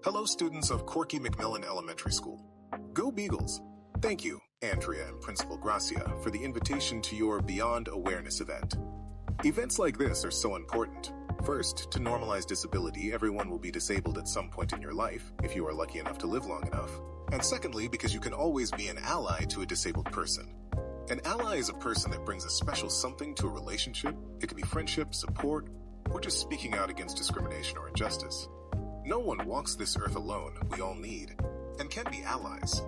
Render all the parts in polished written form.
Hello, students of Corky McMillan Elementary School. Go Beagles! Thank you, Andrea and Principal Gracia, for the invitation to your Beyond Awareness event. Events like this are so important. First, to normalize disability, everyone will be disabled at some point in your life, if you are lucky enough to live long enough. And secondly, because you can always be an ally to a disabled person. An ally is a person that brings a special something to a relationship. It can be friendship, support, or just speaking out against discrimination or injustice. No one walks this earth alone. We all need and can be allies.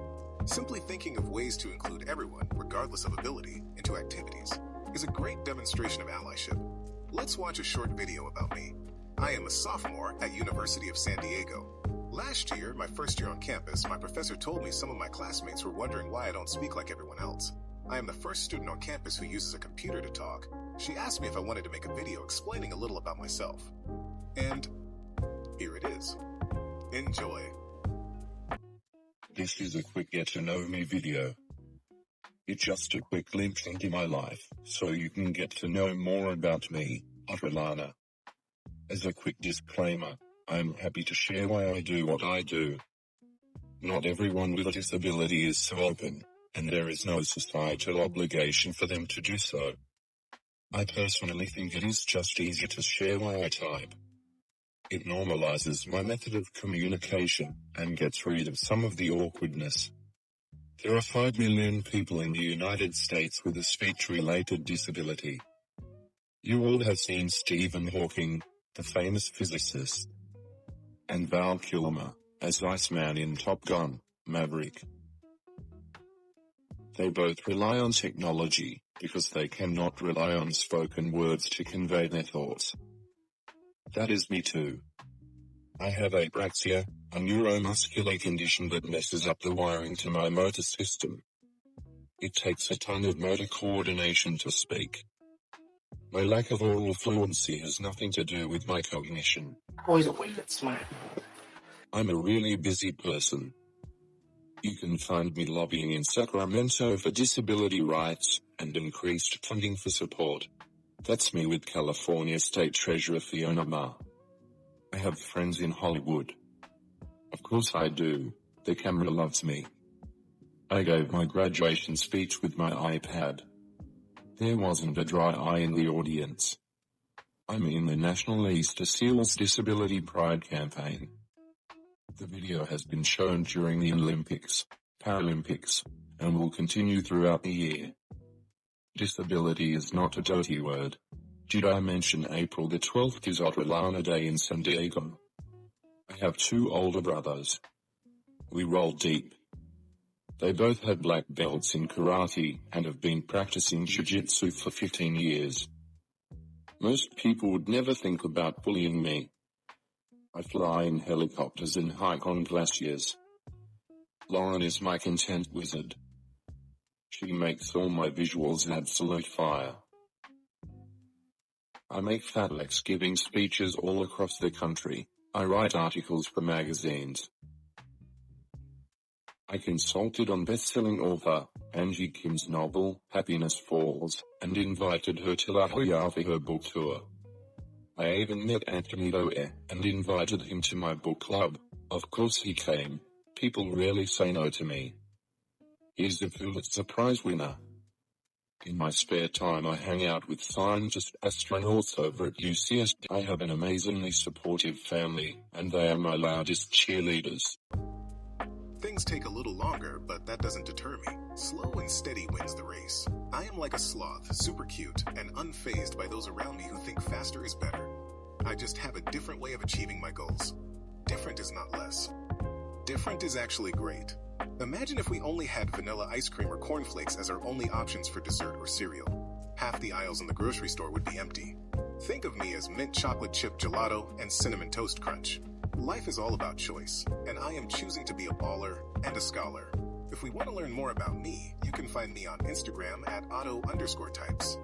Simply thinking of ways to include everyone, regardless of ability, into activities is a great demonstration of allyship. Let's watch a short video about me. I am a sophomore at University of San Diego. Last year, my first year on campus, my professor told me some of my classmates were wondering why I don't speak like everyone else. I am the first student on campus who uses a computer to talk. She asked me if I wanted to make a video explaining a little about myself. And here it is. Enjoy. This is a quick get-to-know-me video. It's just a quick glimpse into my life, so you can get to know more about me, Audrillana. As a quick disclaimer, I am happy to share why I do what I do. Not everyone with a disability is so open, and there is no societal obligation for them to do so. I personally think it is just easier to share why I type. It normalizes my method of communication, and gets rid of some of the awkwardness. There are 5 million people in the United States with a speech-related disability. You all have seen Stephen Hawking, the famous physicist, and Val Kilmer, as Iceman in Top Gun: Maverick. They both rely on technology, because they cannot rely on spoken words to convey their thoughts. That is me too. I have apraxia, a neuromuscular condition that messes up the wiring to my motor system. It takes a ton of motor coordination to speak. My lack of oral fluency has nothing to do with my cognition. Always a way that's smart. I'm a really busy person. You can find me lobbying in Sacramento for disability rights and increased funding for support. That's me with California State Treasurer Fiona Ma. I have friends in Hollywood. Of course I do. The camera loves me. I gave my graduation speech with my iPad. There wasn't a dry eye in the audience. I'm in the National Easter Seals Disability Pride campaign. The video has been shown during the Olympics, Paralympics, and will continue throughout the year. Disability is not a dirty word. Did I mention April the 12th is Audrillana Day in San Diego? I have 2 older brothers. We roll deep. They both have black belts in karate and have been practicing jiu-jitsu for 15 years. Most people would never think about bullying me. I fly in helicopters and hike on glaciers. Lauren is my content wizard. She makes all my visuals absolute fire. I make FatLex giving speeches all across the country. I write articles for magazines. I consulted on best-selling author Angie Kim's novel, Happiness Falls, and invited her to La Jolla for her book tour. I even met Anthony Doerr and invited him to my book club. Of course he came. People rarely say no to me. He's the Pulitzer Prize winner. In my spare time I hang out with scientist astronauts over at UCS. I have an amazingly supportive family, and they are my loudest cheerleaders. Things take a little longer, but that doesn't deter me. Slow and steady wins the race. I am like a sloth, super cute, and unfazed by those around me who think faster is better. I just have a different way of achieving my goals. Different is not less. Different is actually great. Imagine if we only had vanilla ice cream or cornflakes as our only options for dessert or cereal. Half the aisles in the grocery store would be empty. Think of me as mint chocolate chip gelato and cinnamon toast crunch. Life is all about choice, and I am choosing to be a baller and a scholar. If we want to learn more about me, you can find me on Instagram at auto_types.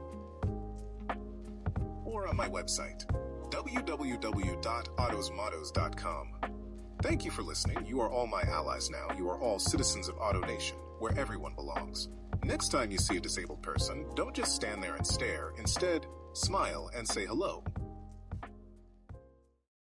Or on my website, www.autosmottos.com. Thank you for listening. You are all my allies now. You are all citizens of Auto Nation, where everyone belongs. Next time you see a disabled person, don't just stand there and stare. Instead, smile and say hello.